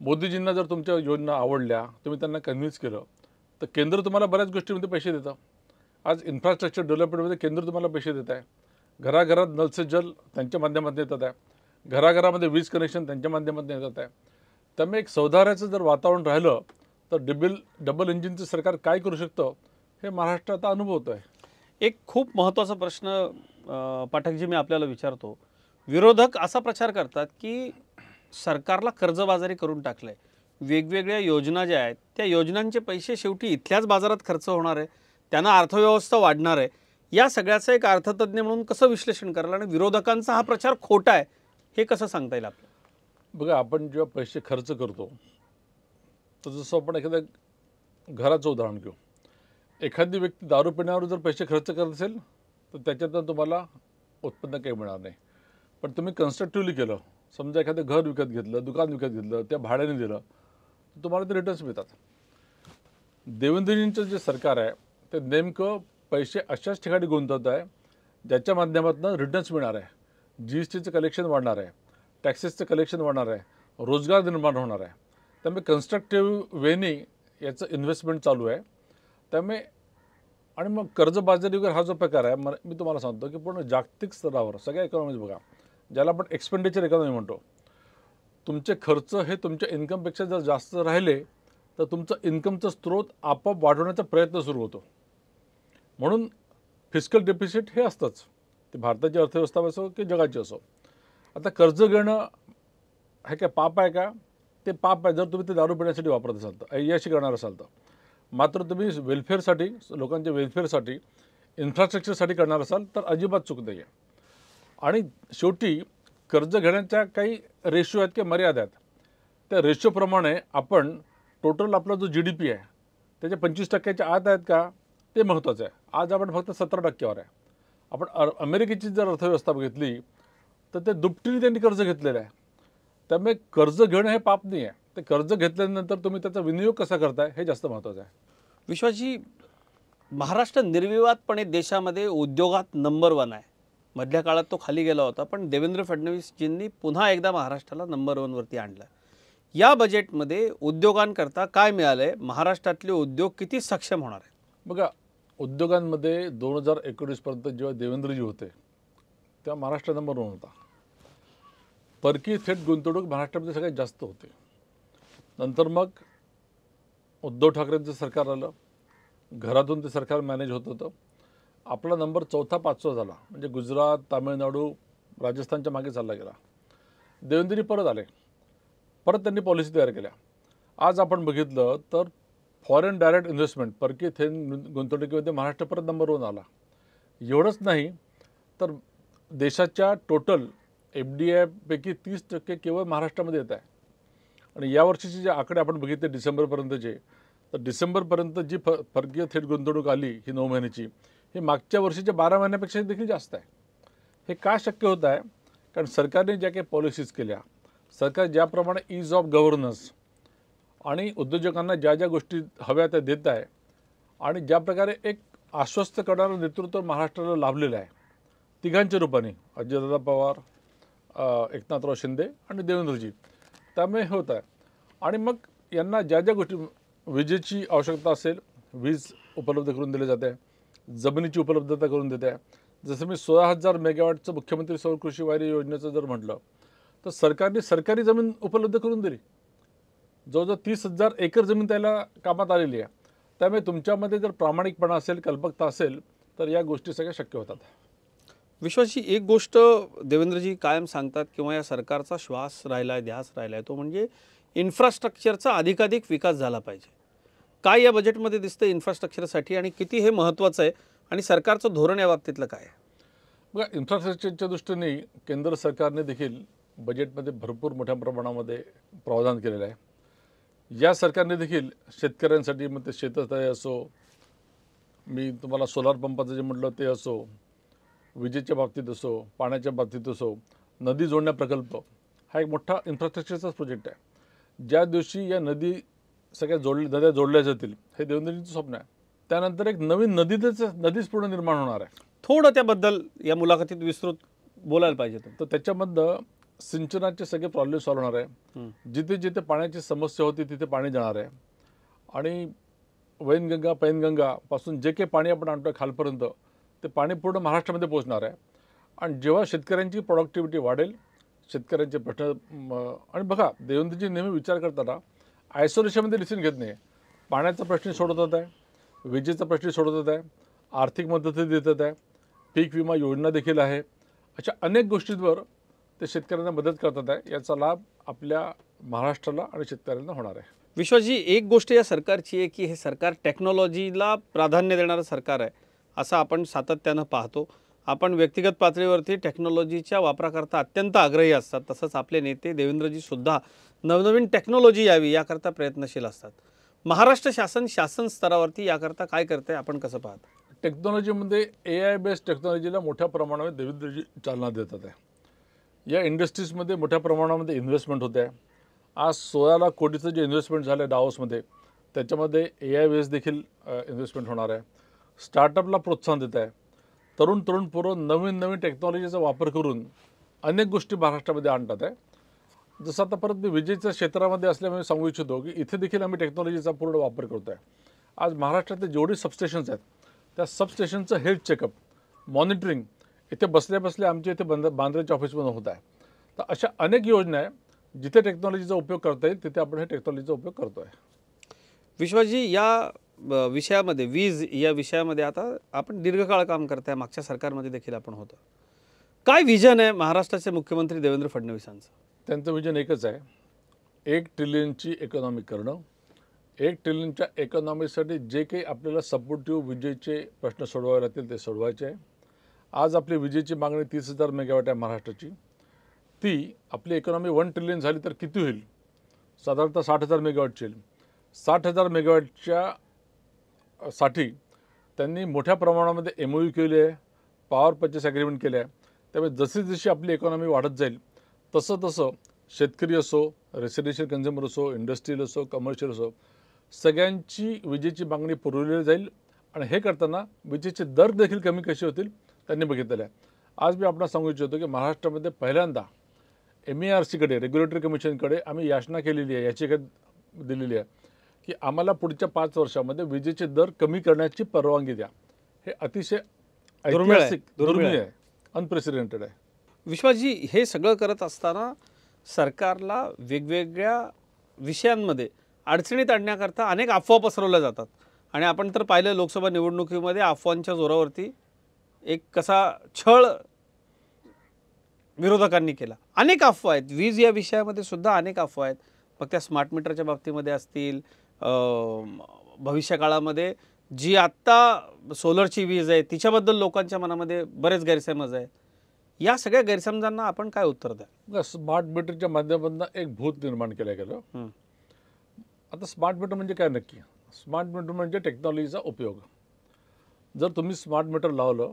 मोदीजींना जर तुमच्या योजना आवडल्या, तुम्ही त्यांना कन्व्हिन्स केलं, तर केंद्र तुम्हाला बऱ्याच गोष्टीमध्ये पैसे देतं. आज इन्फ्रास्ट्रक्चर डेव्हलपमेंटमध्ये केंद्र तुम्हाला पैसे देत आहे. घराघरात नल से जल त्यांच्या माध्यमातून येतात आहे. घराघरामध्ये वीज कनेक्शन त्यांच्या माध्यमातून येतात आहे. त्यामुळे एक सौहार्दाचं जर वातावरण राहिलं तर डबल इंजिनचं सरकार काय करू शकतं हे महाराष्ट्र आता अनुभवत आहे. एक खूप महत्त्वाचा प्रश्न पाठकजी मी आपल्याला विचारतो. विरोधक असा प्रचार करतात की सरकारला कर्जबाजारी करून टाकलंय. वेगवेगळ्या योजना ज्या आहेत त्या योजनांचे पैसे शेवटी इथल्याच बाजारात खर्च होणार आहे, त्यांना अर्थव्यवस्था वाढणार आहे. या सगळ्याचं एक अर्थतज्ञ म्हणून कसं विश्लेषण कराल आणि विरोधकांचा हा प्रचार खोटा आहे हे कसं सांगता येईल आपल्याला? बघा, आपण जेव्हा पैसे खर्च करतो तर जसं आपण एखाद्या घराचं उदाहरण घेऊ. एखादी व्यक्ती दारू पिण्यावर जर पैसे खर्च करत असेल तर त्याच्यातून तुम्हाला उत्पन्न काही मिळणार नाही. पण तुम्ही कन्स्ट्रक्टिव्हली केलं, समजा एखादं घर विकत घेतलं, दुकान विकत घेतलं, त्या भाड्याने दिलं, तर तुम्हाला ते रिटर्न्स मिळतात. देवेंद्रजींचं जे सरकार आहे ते नेमकं पैसे अशाच ठिकाणी गुंतवत आहे ज्याच्या माध्यमातून रिटर्न्स मिळणार आहे. GSTचं कलेक्शन वाढणार आहे, टॅक्सेसचं कलेक्शन वाढणार आहे, रोजगार निर्माण होणार आहे. त्यामुळे कन्स्ट्रक्टिव्ह वेनी याचं इन्व्हेस्टमेंट चालू आहे. त्यामुळे आणि मग कर्जबाजारी वगैरे हा जो प्रकार आहे, मी तुम्हाला सांगतो की पूर्ण जागतिक स्तरावर सगळ्या इकॉनॉमीज बघा, ज्याला आपण एक्सपेंडिचर इकॉनॉमी म्हणतो, तुमचे खर्च हे तुमच्या इन्कमपेक्षा जर जास्त राहिले तर तुमचं इन्कमचा स्रोत आपोआप वाढवण्याचा प्रयत्न सुरू होतो. म्हणून फिस्कल डेफिसिट हे असतंच, ते भारताची अर्थव्यवस्था असो की जगाची असो. आता कर्ज घेणं हे काय पाप आहे का? ते पाप आहे जर तुम्ही ते दारू पिण्यासाठी वापरत असाल तर, अय्याशी करणार असाल तर. मात्र तुम्ही वेलफेअरसाठी, लोकांच्या वेलफेअरसाठी, इन्फ्रास्ट्रक्चरसाठी करणार असाल तर अजिबात चूक नाही आहे. आणि शेवटी कर्ज घेण्याच्या काही रेशो आहेत किंवा मर्यादा आहेत. त्या रेशोप्रमाणे आपण टोटल आपला जो GDP आहे त्याच्या 25% आत आहेत का ते महत्त्वाचं आहे. आज आपण फक्त 17% आहे. आपण अमेरिकेची जर अर्थव्यवस्था बघितली तर ते दुपटीने त्यांनी कर्ज घेतलेलं आहे. त्यामुळे कर्ज घेणं हे पाप नाही आहे. ते कर्ज घेतल्यानंतर तुम्ही त्याचा विनियोग कसा करताय हे जास्त महत्त्वाचं आहे. विश्वासजी, महाराष्ट्र निर्विवादपणे देशामध्ये उद्योगात नंबर 1 आहे. मधल्या काळात तो खाली गेला होता, पण देवेंद्र फडणवीसजींनी पुन्हा एकदा महाराष्ट्राला नंबर 1 वरती आणलं. या बजेटमध्ये उद्योगांकरता काय मिळालं आहे? महाराष्ट्रातले उद्योग किती सक्षम होणार आहेत? बघा, उद्योगांमध्ये 2019पर्यंत जेव्हा देवेंद्रजी होते तेव्हा महाराष्ट्र नंबर 1 होता. परकीय थेट गुंतवणूक महाराष्ट्रामध्ये सगळ्यात जास्त होते. नंतर मग उद्धव ठाकरेंचं सरकार आलं, घरातून ते सरकार मॅनेज होत होतं. आपला नंबर 4था-5वा झाला, म्हणजे गुजरात, तामिळनाडू, राजस्थानच्या मागे चालला गेला. देवेंद्रजी परत आले, परत त्यांनी पॉलिसी तयार केल्या. आज आपण बघितलं तर फॉरेन डायरेक्ट इन्व्हेस्टमेंट, परकीय थेट गुंतवणुकीमध्ये महाराष्ट्र परत नंबर 1 आला. एवढंच नाही तर देशाच्या टोटल FDI पैकी 30% केवळ महाराष्ट्रामध्ये येत आहे. आणि यावर्षीचे जे आकडे आपण बघितले डिसेंबरपर्यंतचे, तर डिसेंबरपर्यंत जी परकीय थेट गुंतवणूक आली ही 9 महिन्याची, ही मागच्या वर्षीच्या 12 महिन्यापेक्षा देखील जास्त आहे. हे का शक्य होत आहे? कारण सरकारने ज्या काही पॉलिसीज केल्या, सरकार ज्याप्रमाणे ईज ऑफ गव्हर्नन्स आणि उद्योजकांना ज्या ज्या गोष्टी हव्या त्या देत आहे आणि ज्या प्रकारे एक आश्वस्त करणारं नेतृत्व महाराष्ट्राला लाभलेलं आहे तिघांच्या रूपाने, अजितदादा पवार, एकनाथराव शिंदे आणि देवेंद्रजी, त्यामुळे होत आहे. आणि मग यांना ज्या ज्या गोष्टी, विजेची आवश्यकता असेल वीज उपलब्ध करून दिली जाते, जमिनीची उपलब्धता करून देते आहे. जसं मी 16,000 मेगावॅटचं मुख्यमंत्री सौर कृषी वाहिनी योजनेचं जर म्हटलं तर सरकारने सरकारी जमीन उपलब्ध करून दिली. जवळजवळ 30,000 एकर जमीन त्याला कामात आलेली आहे. त्यामुळे तुमच्यामध्ये जर प्रामाणिकपणा असेल, कल्पकता असेल, तर या गोष्टी सगळ्या शक्य होतात. विश्वासची एक गोष्ट देवेंद्रजी कायम सांगतात किंवा या सरकारचा श्वास राहिला आहे, ध्यास राहिला आहे, तो म्हणजे इन्फ्रास्ट्रक्चरचा अधिकाधिक विकास झाला पाहिजे. काय या बजेटमध्ये दिसतं इन्फ्रास्ट्रक्चरसाठी आणि किती हे महत्त्वाचं आहे आणि सरकारचं धोरण या बाबतीतलं काय आहे? बघा, इन्फ्रास्ट्रक्चरच्या दृष्टीने केंद्र सरकारने देखील बजेटमध्ये भरपूर मोठ्या प्रमाणामध्ये प्रावधान केलेलं आहे. या सरकारने देखील शेतकऱ्यांसाठी, मग ते शेततळे असो, मी तुम्हाला सोलार पंपाचं जे म्हटलं ते असो, विजेच्या बाबतीत असो, पाण्याच्या बाबतीत असो, नदी जोडण्या प्रकल्प हा एक मोठा इन्फ्रास्ट्रक्चरचाच प्रोजेक्ट आहे. ज्या दिवशी या नदी सगळ्या नद्या जोडल्या जातील, हे देवेंद्रजींचं स्वप्न आहे. त्यानंतर एक नवीन नदीच पूर्ण निर्माण होणार आहे. थोडं त्याबद्दल या मुलाखतीत विस्तृत बोलायला पाहिजे तुम्ही. तर त्याच्यामधलं सिंचनाचे सगळे प्रॉब्लेम सॉल्व्ह होणार आहे. जिथे जिथे पाण्याची समस्या होती तिथे पाणी जाणार आहे. आणि वैनगंगा, पैनगंगा पासून जे काही पाणी आपण आणतो खालपर्यंत, ते पाणी पूर्ण महाराष्ट्रामध्ये पोहोचणार आहे. आणि जेव्हा शेतकऱ्यांची प्रोडक्टिव्हिटी वाढेल, शेतकऱ्यांचे प्रश्न आणि बघा, देवेंद्रजी नेहमी विचार करताना आयसोलेशनमध्ये डिसिजन घेत नाही. पाण्याचा प्रश्न सोडवत आहे, विजेचा प्रश्न सोडवत आहे, आर्थिक मदत देतात आहे, पीक विमा योजना देखील आहे. अशा अनेक गोष्टींवर ते शेतकऱ्यांना मदत करतात आहे. याचा लाभ आपल्या महाराष्ट्राला आणि शेतकऱ्यांना होणार आहे. विश्वासजी, एक गोष्ट या सरकारची आहे की हे सरकार टेक्नॉलॉजीला प्राधान्य देणारं सरकार आहे असं आपण सातत्यानं पाहतो. आपण व्यक्तिगत पातळीवरती टेक्नॉलॉजीच्या वापराकरता अत्यंत आग्रही असतात. तसंच आपले नेते देवेंद्रजी सुद्धा नवनवीन टेक्नॉलॉजी यावी याकरता प्रयत्नशील असतात. महाराष्ट्र शासन स्तरावरती याकरता काय करते, आपण कसं पाहता? टेक्नॉलॉजीमध्ये AI बेस्ड टेक्नॉलॉजीला मोठ्या प्रमाणावर देवेंद्रजी चालना देतात आहे. या इंडस्ट्रीजमध्ये मोठ्या प्रमाणामध्ये इन्व्हेस्टमेंट होते आहे. आज 16 लाख कोटीचं जे इन्व्हेस्टमेंट झालं आहे डावोसमध्ये, त्याच्यामध्ये AI बेस्ड देखील इन्व्हेस्टमेंट होणार आहे. स्टार्टअपला प्रोत्साहन देत आहे. तरुण पोरं नवीन टेक्नॉलॉजीचा वापर करून अनेक गोष्टी महाराष्ट्रामध्ये आणतात आहे. जसं आता परत मी विजेच्या क्षेत्रामध्ये असल्यामुळे सांगू इच्छितो की इथे देखील आम्ही टेक्नॉलॉजीचा पूर्ण वापर करतो आहे. आज महाराष्ट्रातले जेवढे सबस्टेशन्स आहेत, त्या सबस्टेशनचं हेल्थ चेकअप, मॉनिटरिंग इथे बसल्या आमच्या इथे बांद्राच्या ऑफिसमध्ये होत आहे. तर अशा अनेक योजना आहे, जिथे टेक्नॉलॉजीचा उपयोग करता येईल तिथे आपण हे टेक्नॉलॉजीचा उपयोग करतो आहे. विश्वासजी, या विषयामध्ये, वीज या विषयामध्ये आता आपण दीर्घकाळ काम करताय, मागच्या सरकारमध्ये देखील आपण होतं. काय विजन आहे महाराष्ट्राचे मुख्यमंत्री देवेंद्र फडणवीसांचं? त्यांचं विजन एकच आहे, 1 ट्रिलियनची इकॉनॉमी करणं. 1 ट्रिलियनच्या इकॉनॉमीसाठी जे काही आपल्याला सपोर्टिव्ह विजेचे प्रश्न सोडवावे लागतील ते सोडवायचे आहे. आज आपली विजेची मागणी 30,000 मेगावॅट आहे महाराष्ट्राची. ती आपली इकॉनॉमी 1 ट्रिलियन झाली तर किती होईल? साधारणतः 60,000 मेगावॅटची येईल. 60,000 मेगावॅटच्या साठी त्यांनी मोठ्या प्रमाणामध्ये MOU केले आहे, पॉवर पर्चेस ॲग्रीमेंट केले आहे. त्यामुळे जशी आपली इकॉनॉमी वाढत जाईल तसं शेतकरी असो, रेसिडेन्शियल कन्झ्युमर असो, इंडस्ट्रियल असो, कमर्शियल असो, सगळ्यांची विजेची मागणी पुरवली जाईल. आणि हे करताना विजेचे दर देखील कमी कसे होतील त्यांनी बघितलेलं आहे. आज मी आपल्याला सांगू इच्छितो की महाराष्ट्रामध्ये पहिल्यांदा MERCकडे, रेग्युलेटरी कमिशनकडे आम्ही याचना केलेली आहे, याचिका दिलेली आहे की आम्हाला पुढच्या 5 वर्षामध्ये विजेचे दर कमी करण्याची परवानगी द्या. हे अतिशय ऐतिहासिक, दुर्मिळ आहे, अनप्रेसिडेंटेड आहे. विश्वासजी, हे सगळं करत असताना सरकारला वेगवेगळ्या विषयांमध्ये अडचणीत आणण्याकरता अनेक अफवा पसरवल्या जातात. आणि आपण तर पाहिलं लोकसभा निवडणुकीमध्ये अफवांच्या जोरावरती एक कसा छळ विरोधकांनी केला. अनेक अफवा आहेत, वीज या विषयामध्ये सुद्धा अनेक अफवा आहेत. मग त्या स्मार्ट मीटरच्या बाबतीमध्ये असतील, भविष्यकाळामध्ये जी आत्ता सोलरची वीज आहे तिच्याबद्दल लोकांच्या मनामध्ये बरेच गैरसमज आहे. या सगळ्या गैरसमजांना आपण काय उत्तर द्या? स्मार्ट मीटरच्या माध्यमातून एक भूत निर्माण केलं गेलं. आता स्मार्ट मीटर म्हणजे काय नक्की? स्मार्ट मीटर म्हणजे टेक्नॉलॉजीचा उपयोग. जर तुम्ही स्मार्ट मीटर लावलं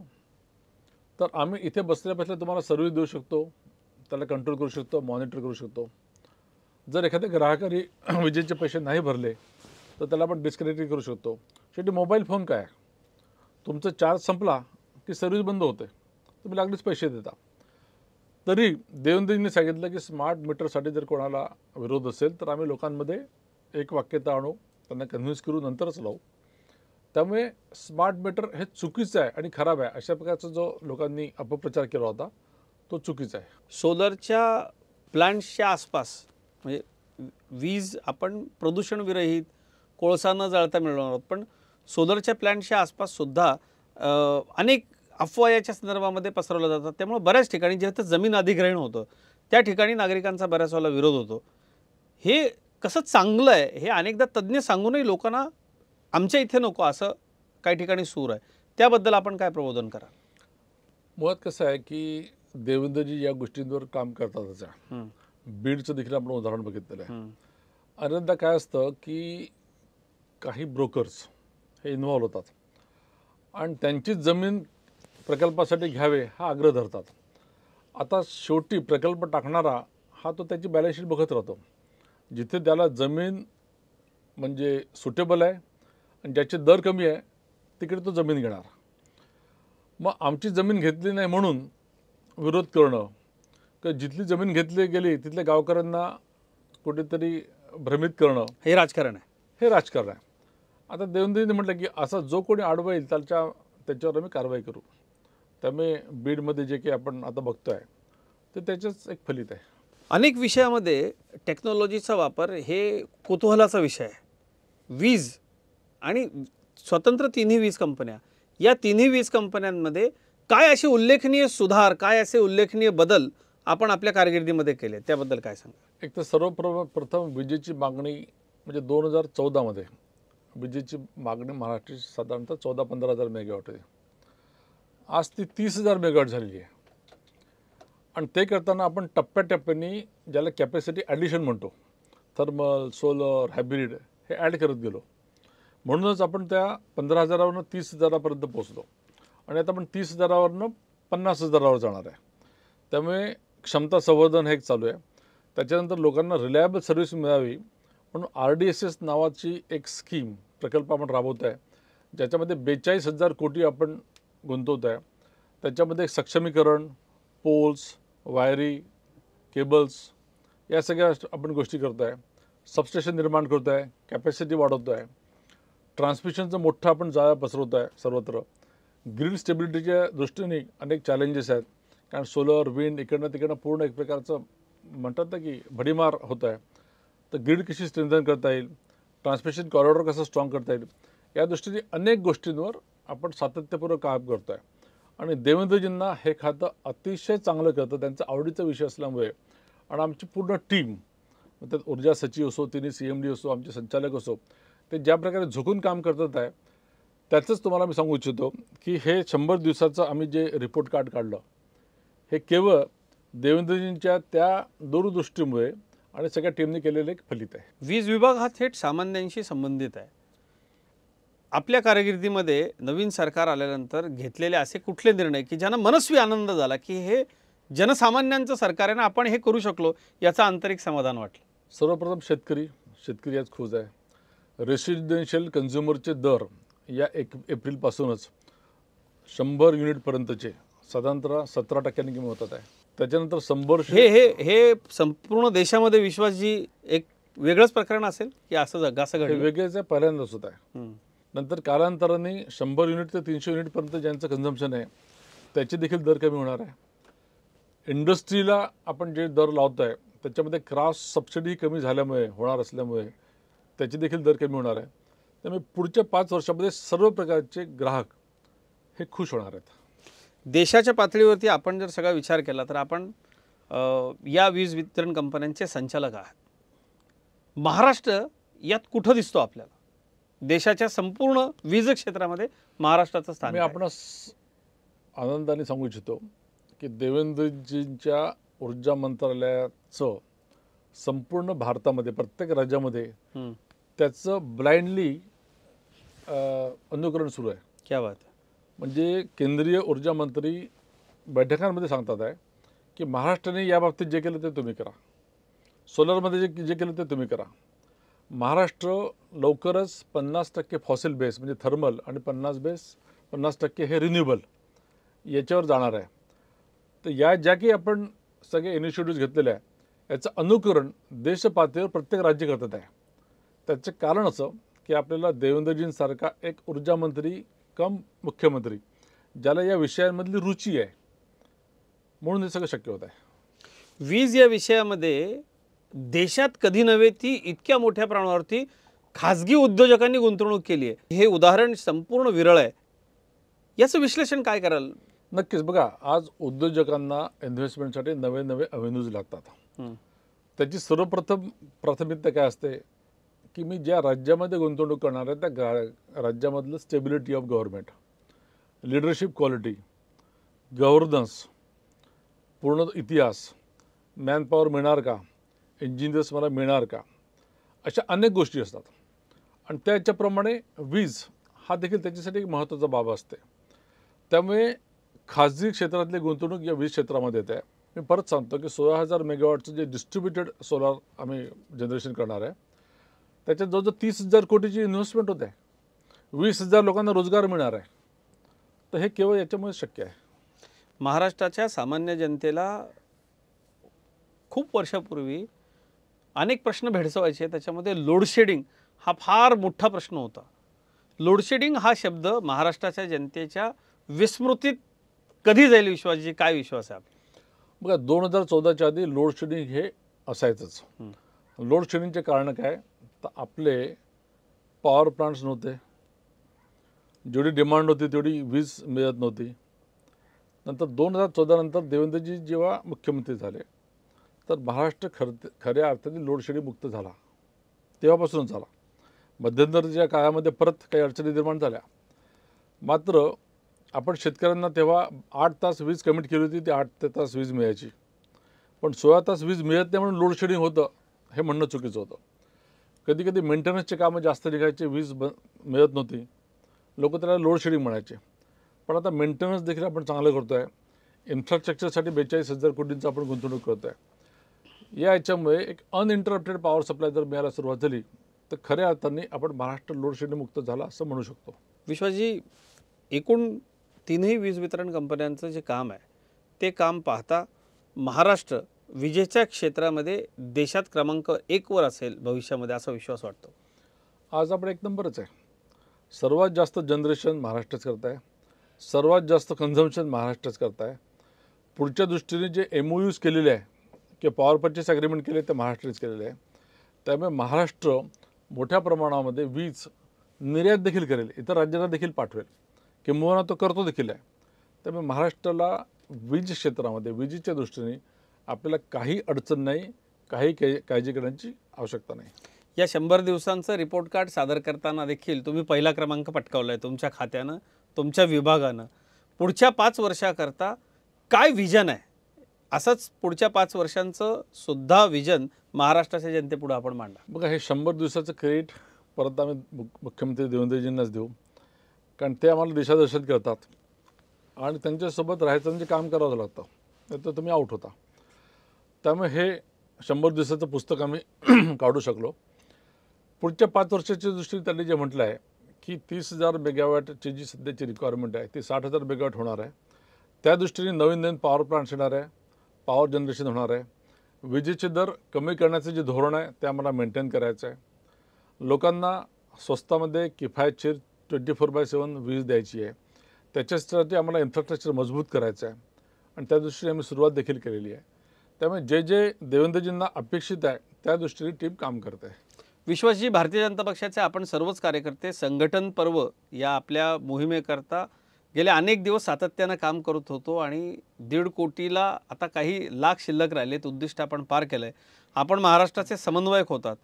तर आम्ही इथे बसल्या तुम्हाला सर्व्हिस देऊ शकतो, त्याला कंट्रोल करू शकतो, मॉनिटर करू शकतो. जर एखाद्या ग्राहकाने विजेचे पैसे नाही भरले तर त्याला आपण डिस्कनेक्ट करू शकतो. शेवटी मोबाईल फोन काय, तुमचा चार्ज संपला की सर्व्हिस बंद होते, तुम्ही लागलीच पैसे देता. तरी देवेंद्रजींनी सांगितलं की स्मार्ट मीटरसाठी जर कोणाला विरोध असेल तर आम्ही लोकांमध्ये एक वाक्यता आणू, त्यांना कन्व्हिन्स करू, नंतरच लावू. त्यामुळे स्मार्ट मीटर हे चुकीचं आहे आणि खराब आहे अशा प्रकारचा जो लोकांनी अपप्रचार केला होता तो चुकीचा आहे. सोलरच्या प्लांट्सच्या आसपास म्हणजे वीज आपण प्रदूषण विरहित, कोळसा न जाळता मिळवणार आहोत, पण सोलरच्या प्लॅन्टच्या आसपास सुद्धा अनेक अफवा याच्या संदर्भामध्ये पसरवल्या जातात. त्यामुळे बऱ्याच ठिकाणी जिथे जमीन अधिग्रहण होतं त्या ठिकाणी नागरिकांचा बऱ्याच वेळेला विरोध होतो. हे कसं चांगलं आहे हे अनेकदा तज्ज्ञ सांगूनही लोकांना आमच्या इथे नको असं काही ठिकाणी सूर आहे. त्याबद्दल आपण काय प्रबोधन कराल? मुळात कसं आहे की देवेंद्रजी या गोष्टींवर काम करतातच आहे. बीडचं देखील आपण उदाहरण बघितलेलं आहे. अनेकदा काय असतं की काही ब्रोकर्स हे इन्व्हॉल्व होतात आणि त्यांचीच जमीन प्रकल्पासाठी घ्यावे हा आग्रह धरतात. आता शेवटी प्रकल्प टाकणारा हा तो त्याची बॅलन्स शीट बघत राहतो. जिथे त्याला जमीन म्हणजे सुटेबल आहे आणि ज्याचे दर कमी आहे तिकडे तो जमीन घेणार. मग आमची जमीन घेतली नाही म्हणून विरोध करणं किंवा जिथली जमीन घेतली गेली तिथल्या गावकऱ्यांना कुठेतरी भ्रमित करणं हे राजकारण आहे. हे राजकारण आहे. आता देवेंद्रजींनी म्हटलं की असा जो कोणी आडवा येईल त्याच्यावर आम्ही कारवाई करू. त्यामुळे बीडमध्ये जे काही आपण आता बघतोय ते त्याचंच एक फलित आहे. अनेक विषयामध्ये टेक्नॉलॉजीचा वापर हे कुतूहलाचा विषय आहे. वीज आणि स्वतंत्र तिन्ही वीज कंपन्या, या तिन्ही वीज कंपन्यांमध्ये काय असे उल्लेखनीय सुधार, काय असे उल्लेखनीय बदल आपण आपल्या कारकिर्दीमध्ये केले त्याबद्दल काय सांगा? एक तर सर्वप्रथम विजेची मागणी म्हणजे 2014मध्ये विजेची मागणी महाराष्ट्राची साधारणतः 14-15 हजार मेगावॉट आहे. आज ती 30,000 मेगावॉट झालेली आहे. आणि ते करताना आपण टप्प्याटप्प्याने ज्याला कॅपॅसिटी ॲडिशन म्हणतो, थर्मल, सोलर, हायब्रिड हे ॲड करत गेलो. म्हणूनच आपण त्या 15,000वरून 30,000पर्यंत पोहोचलो आणि आता आपण 30,000वरून 50,000वर जाणार आहे. त्यामुळे क्षमता संवर्धन हे एक चालू आहे. त्याच्यानंतर लोकांना रिलायबल सर्व्हिस मिळावी म्हणून RDSS नावाची एक स्कीम प्रकल्प आपण राबवत आहे, ज्याच्यामध्ये 42,000 कोटी आपण गुंतवत आहे. त्याच्यामध्ये सक्षमीकरण, पोल्स, वायरी, केबल्स या सगळ्या आपण गोष्टी करतो आहे. सबस्टेशन निर्माण करतो आहे, कॅपॅसिटी वाढवतो आहे, ट्रान्समिशनचं मोठं आपण जाळं पसरवतो आहे सर्वत्र. ग्रीड स्टेबिलिटीच्या दृष्टीने अनेक चॅलेंजेस आहेत, कारण सोलर, विंड इकडनं तिकडनं पूर्ण एक प्रकारचं म्हणतात ना की भडीमार होत आहे. तर ग्रीड कशी स्ट्रेंथन करता येईल, ट्रान्समिशन कॉरिडॉर कसं स्ट्रॉंग करता येईल, या दृष्टीने अनेक गोष्टींवर आपण सातत्यपूर्वक काम करतो आहे. आणि देवेंद्रजींना हे खातं अतिशय चांगलं करतं, त्यांचा आवडीचा विषय असल्यामुळे. आणि आमची पूर्ण टीम, त्यात ऊर्जा सचिव असो, तिन्ही CMD असो, आमचे संचालक असो, ते ज्या प्रकारे झुकून काम करतात आहे त्याचंच तुम्हाला मी सांगू इच्छितो की हे 100 दिवसाचं आम्ही जे रिपोर्ट कार्ड काढलं हे केवळ देवेंद्रजींच्या त्या दूरदृष्टीमुळे आणि सगळ्या टीमने केलेलं एक फलित आहे. वीज विभाग हा थेट सामान्यांशी संबंधित आहे. आपल्या कारकिर्दीमध्ये नवीन सरकार आल्यानंतर घेतलेले असे कुठले निर्णय की ज्यांना मनस्वी आनंद झाला की हे जनसामान्यांचं सरकार आहे ना, आपण हे करू शकलो, याचं आंतरिक समाधान वाटलं? सर्वप्रथम शेतकरी आज खुश आहे. रेसिडेन्शियल कन्झ्युमरचे दर या 1 एप्रिलपासूनच 100 युनिटपर्यंतचे साधारणतः 17% किंमत होतात आहे. त्याच्यानंतर 100 हे संपूर्ण देशामध्ये विश्वासजी एक वेगळंच प्रकरण असेल की असं घडलं? वेगळेच आहे, पहिल्यांदाच होत आहे. नंतर कालांतराने 100 युनिट ते 300 युनिटपर्यंत ज्यांचं कन्झम्पशन आहे त्याचे देखील दर कमी होणार आहे. इंडस्ट्रीला आपण जे दर लावतो आहे त्याच्यामध्ये क्रॉस सबसिडी कमी झाल्यामुळे होणार असल्यामुळे त्याचे देखील दर कमी होणार आहे. त्यामुळे पुढच्या 5 वर्षामध्ये सर्व प्रकारचे ग्राहक हे खुश होणार आहेत. देशाच्या पातळीवरती आपण जर सगळा विचार केला तर आपण या वीज वितरण कंपन्यांचे संचालक आहात. महाराष्ट्र यात कुठं दिसतो आपल्याला? देशाच्या संपूर्ण वीज क्षेत्रामध्ये महाराष्ट्राचं स्थान मी आपणास आनंदाने सांगू इच्छितो की देवेंद्रजींच्या ऊर्जा मंत्रालयाचं संपूर्ण भारतामध्ये प्रत्येक राज्यामध्ये त्याचं ब्लाइंडली अनुकरण सुरू आहे. क्या बात आहे. म्हणजे केंद्रीय ऊर्जा मंत्री बैठकांमध्ये सांगतात आहे की महाराष्ट्राने या बाबतीत जे केलं ते तुम्ही करा, सोलरमध्ये जे केलं ते तुम्ही करा. महाराष्ट्र लवकरच 50% फॉसिल बेस म्हणजे थर्मल आणि 50% हे रिन्युएबल याच्यावर जाणार आहे. तर या ज्या की आपण सगळे इनिशिएटिव्ह घेतलेले आहे याचं अनुकरण देशपातळीवर प्रत्येक राज्य करत आहे. त्याचं कारण असं की आपल्याला देवेंद्रजींसारखा एक ऊर्जा मंत्री कम मुख्यमंत्री ज्याला या विषयांमधली रुची आहे म्हणून हे सगळं शक्य होत आहे. वीज या विषयामध्ये देशात कधी नव्हे ती इतक्या मोठ्या प्रमाणावरती खाजगी उद्योजकांनी गुंतवणूक केली आहे, हे उदाहरण संपूर्ण विरळ आहे. याचं विश्लेषण काय कराल? नक्कीच. बघा, आज उद्योजकांना इन्व्हेस्टमेंटसाठी नवे नवे अव्हेन्यूज लागतात. त्याची सर्वप्रथम प्राथमिकता काय असते की मी ज्या राज्यामध्ये गुंतवणूक करणार आहे त्या राज्यामधलं stability of government, leadership quality, governance, पूर्ण इतिहास, मॅनपॉवर मिळणार का, इंजिनियर्स मला मिळणार का, अशा अनेक गोष्टी असतात. आणि त्याच्याप्रमाणे वीज हा देखील त्याच्यासाठी एक महत्त्वाचा बाब असते. त्यामुळे खाजगी क्षेत्रातली गुंतवणूक या वीज क्षेत्रामध्ये येते. मी परत सांगतो की 16,000 मेगावॉटचं जे डिस्ट्रीब्युटेड सोलार आम्ही जनरेशन करणार आहे, त्याच्यात जवळजवळ 30,000 कोटीची इन्व्हेस्टमेंट होते. 20,000 लोकांना रोजगार मिळणार आहे. तर हे केवळ याच्यामुळे शक्य आहे. महाराष्ट्राच्या सामान्य जनतेला खूप वर्षापूर्वी अनेक प्रश्न भेडसावायचे. त्याच्यामध्ये लोडशेडिंग हा फार मोठा प्रश्न होता. लोडशेडिंग हा शब्द महाराष्ट्राच्या जनतेच्या विस्मृतीत कधी जाईल विश्वासजी, काय विश्वास आहे? बघा, 2014च्या आधी लोडशेडिंग हे असायचंच. लोडशेडिंगचे कारण काय, तर आपले पॉवर प्लांट्स नव्हते, जेवढी डिमांड होती तेवढी वीज मिळत नव्हती. नंतर 2014 नंतर देवेंद्रजी जेव्हा मुख्यमंत्री झाले तर महाराष्ट्र खऱ्या अर्थाने लोडशेडिंग मुक्त झाला. तेव्हापासूनच झाला. मध्यंतरीच्या काळामध्ये परत काही अडचणी निर्माण झाल्या. मात्र आपण शेतकऱ्यांना तेव्हा 8 तास वीज कमिट केली होती, ती 8 तास वीज मिळायची. पण 16 तास वीज मिळत नाही म्हणून लोडशेडिंग होतं हे म्हणणं चुकीचं होतं. कधी कधी मेंटेनन्सचे कामं जास्त निघायचे, वीज मिळत नव्हती, लोक त्याला लोडशेडिंग म्हणायचे. पण आता मेंटेनन्स देखील आपण चांगलं करतो आहे. इन्फ्रास्ट्रक्चरसाठी 42,000 कोटींचं आपण गुंतवणूक करतो आहे. या याच्यामुळे एक अनइंटरप्टेड पॉवर सप्लाय जर मिळायला सुरुवात झाली तर खऱ्या अर्थाने आपण महाराष्ट्र लोडशेडिंग मुक्त झाला असं म्हणू शकतो. विश्वासजी, एकूण तीनही वीज वितरण कंपन्यांचं जे काम आहे ते काम पाहता महाराष्ट्र विजेच्या क्षेत्रामध्ये देशात क्रमांक 1 वर असेल भविष्यामध्ये, असा विश्वास वाटतो? आज आपण 1 नंबरच आहे. सर्वात जास्त जनरेशन महाराष्ट्रच करत आहे, सर्वात जास्त कन्झम्पशन महाराष्ट्रच करत आहे. पुढच्या दृष्टीने जे MOUs केलेले आहे किंवा पॉवर परचेस ॲग्रीमेंट केले ते महाराष्ट्रच केलेले आहे. त्यामुळे महाराष्ट्र मोठ्या प्रमाणामध्ये वीज निर्यात देखील करेल, इतर राज्यांना देखील पाठवेल, किंबहुना तो करतो देखील आहे. त्यामुळे महाराष्ट्राला वीज क्षेत्रामध्ये विजेच्या दृष्टीने आपल्याला काही अडचण नाही, काही काळजी करण्याची आवश्यकता नाही. या 100 दिवसांचं रिपोर्ट कार्ड सादर करताना देखील तुम्ही पहिला क्रमांक पटकावला आहे तुमच्या खात्यानं, तुमच्या विभागानं. पुढच्या 5 वर्षाकरता काय विजन आहे? असंच पुढच्या 5 वर्षांचं सुद्धा विजन महाराष्ट्राच्या जनतेपुढे आपण मांडा. बघा, हे 100 दिवसाचं क्रेडिट परत आम्ही मुख्यमंत्री देवेंद्रजींनाच देऊ, कारण ते आम्हाला दिशादर्शन करतात आणि त्यांच्यासोबत राहायचं म्हणजे काम करावं लागतं, नाही तर तुम्ही आऊट होता. त्यामुळे हे 100 दिवसाचं पुस्तक आम्ही काढू शकलो. पुढच्या 5 वर्षाच्या दृष्टीने त्यांनी जे म्हटलं आहे की 30,000 मेगावॅटची जी सध्याची रिक्वायरमेंट आहे ती 60,000 मेगावॅट होणार आहे. त्या दृष्टीने नवीन नवीन पॉवर प्लांट्स येणार आहे, पॉवर जनरेशन होणार आहे. विजेचे दर कमी करण्याचं जे धोरण आहे ते आम्हाला मेंटेन करायचं आहे. लोकांना स्वस्तामध्ये किफायतशीर 24/7 वीज द्यायची आहे. त्याच्यासाठी आम्हाला इन्फ्रास्ट्रक्चर मजबूत करायचं आहे आणि त्या दृष्टीने आम्ही सुरुवात देखील केलेली आहे. त्यामुळे जे जे देवेंद्रजींना अपेक्षित आहे त्या दृष्टीने टीम काम करते. विश्वासजी, भारतीय जनता पक्षाचे आपण सर्वच कार्यकर्ते संघटन पर्व या आपल्या मोहिमेकरता गेले अनेक दिवस सातत्यानं काम करत होतो आणि 1.5 कोटीला आता काही लाख शिल्लक राहिलेत, उद्दिष्ट आपण पार केलं आहे. आपण महाराष्ट्राचे समन्वयक होतात.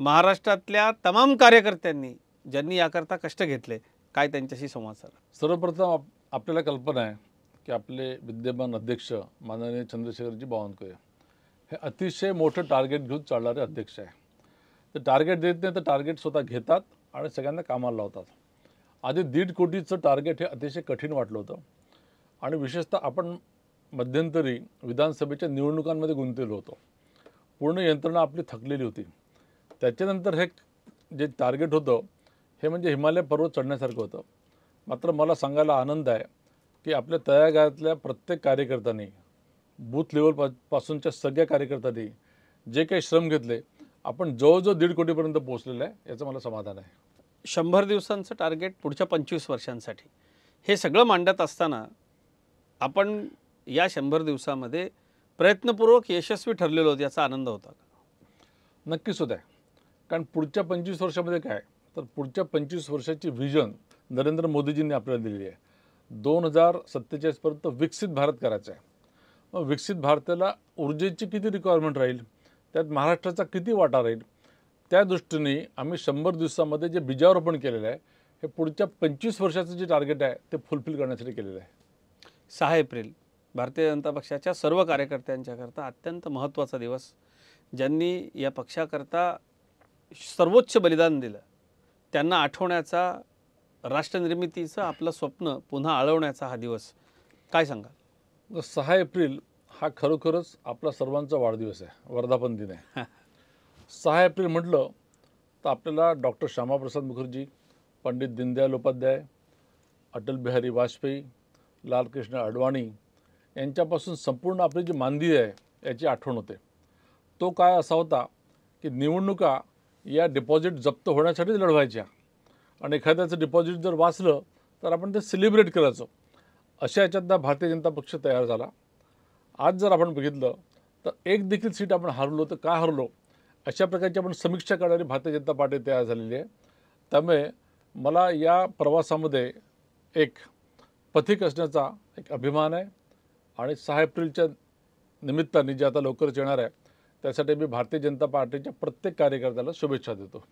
महाराष्ट्रातल्या तमाम कार्यकर्त्यांनी ज्यांनी याकरता कष्ट घेतले, काय त्यांच्याशी संवाद साधा? सर्वप्रथम आपल्याला कल्पना आहे की आपले विद्यमान अध्यक्ष माननीय चंद्रशेखरजी बावनकुळे हे अतिशय मोठं टार्गेट घेऊन चालणारे अध्यक्ष आहे. ते टार्गेट देत नाही तर टार्गेट स्वतः घेतात आणि सगळ्यांना कामाला लावतात. आधी 1.5 कोटीचं टार्गेट हे अतिशय कठीण वाटलं होतं आणि विशेषतः आपण मध्यंतरी विधानसभेच्या निवडणुकांमध्ये गुंतलेलो होतो. पूर्ण यंत्रणा आपली थकलेली होती. त्याच्यानंतर हे जे टार्गेट होतं हे म्हणजे हिमालय पर्वत चढण्यासारखं होतं. मात्र मला सांगायला आनंद आहे की आपल्या तळागाळातल्या प्रत्येक कार्यकर्त्यांनी, बूथ लेवलपासूनच्या सगळ्या कार्यकर्त्यांनी जे काही श्रम घेतले, आपण जवळजवळ 1.5 कोटीपर्यंत पोहोचलेलं आहे, याचं मला समाधान आहे. 100 दिवसांचं टार्गेट पुढच्या 25 वर्षांसाठी हे सगळं मांडत असताना आपण या 100 दिवसामध्ये प्रयत्नपूर्वक यशस्वी ठरलेलो आहोत, याचा आनंद होता का? नक्कीच होत आहे. कारण पुढच्या 25 वर्षामध्ये काय, तर पुढच्या 25 वर्षाची व्हिजन नरेंद्र मोदीजींनी आपल्याला दिलेली आहे. 2047पर्यंत विकसित भारत करायचा आहे. मग विकसित भारताला ऊर्जेची किती रिक्वायरमेंट राहील, त्यात महाराष्ट्राचा किती वाटा राहील, त्या दृष्टीने आम्ही 100 दिवसामध्ये जे बीजारोपण केलेलं आहे हे पुढच्या 25 वर्षाचं जे टार्गेट आहे ते फुलफिल करण्यासाठी केलेलं आहे. 6 एप्रिल भारतीय जनता पक्षाच्या सर्व कार्यकर्त्यांच्याकरता अत्यंत महत्त्वाचा दिवस. ज्यांनी या पक्षाकरता सर्वोच्च बलिदान दिलं त्यांना आठवण्याचा, राष्ट्रनिर्मितीचं आपलं स्वप्न पुन्हा आळवण्याचा हा दिवस. काय सांगाल? 6 एप्रिल हा खरोखरच आपला सर्वांचा वाढदिवस आहे, वर्धापन दिन आहे. 6 एप्रिल म्हटलं तर आपल्याला डॉक्टर श्यामाप्रसाद मुखर्जी, पंडित दीनदयाल उपाध्याय, अटल बिहारी वाजपेयी, लालकृष्ण अडवाणी यांच्यापासून संपूर्ण आपली जी मानदी आहे याची आठवण होते. तो काय असा होता की निवडणुका या डिपॉझिट जप्त होण्यासाठीच लढवायच्या आणि एखाद्याचं डिपॉझिट जर वाचलं तर आपण ते सेलिब्रेट करायचो. अशा याच्यातला भारतीय जनता पक्ष तयार झाला. आज जर आपण बघितलं तर एक देखील सीट आपण हरलो तर का हरलो अशा प्रकारची आपण समीक्षा करणारी भारतीय जनता पार्टी तयार झालेली आहे. त्यामुळे मला या प्रवासामध्ये एक पथिक असण्याचा एक अभिमान आहे आणि 6 एप्रिलच्या निमित्ताने जे आता लवकरच येणार आहे त्यासाठी मी भारतीय जनता पार्टीच्या प्रत्येक कार्यकर्त्याला शुभेच्छा देतो.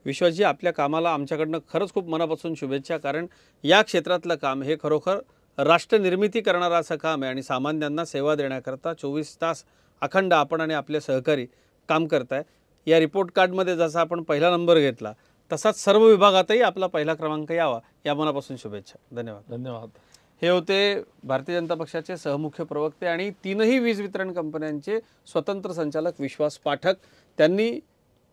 विश्वासजी, आपल्या कामाला आमच्याकडनं खरंच खूप मनापासून शुभेच्छा. कारण या क्षेत्रातलं काम हे खरोखर राष्ट्रनिर्मिती करणारं असं काम आहे आणि सामान्यांना सेवा देण्याकरता 24 तास अखंड आपण आणि आपले सहकारी काम करताय. या रिपोर्ट कार्डमध्ये जसा आपण पहिला नंबर घेतला तसाच सर्व विभागातही आपला पहिला क्रमांक यावा या मनापासून शुभेच्छा. धन्यवाद. धन्यवाद. हे होते भारतीय जनता पक्षाचे सहमुख्य प्रवक्ते आणि तीनही वीज वितरण कंपन्यांचे स्वतंत्र संचालक विश्वास पाठक. त्यांनी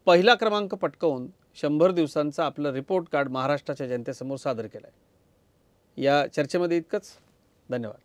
पहिला क्रमांक पटकावून 100 दिवसांचा आपलं रिपोर्ट कार्ड महाराष्ट्राच्या जनतेसमोर सादर केलं आहे. या चर्चेमध्ये इतकंच. धन्यवाद.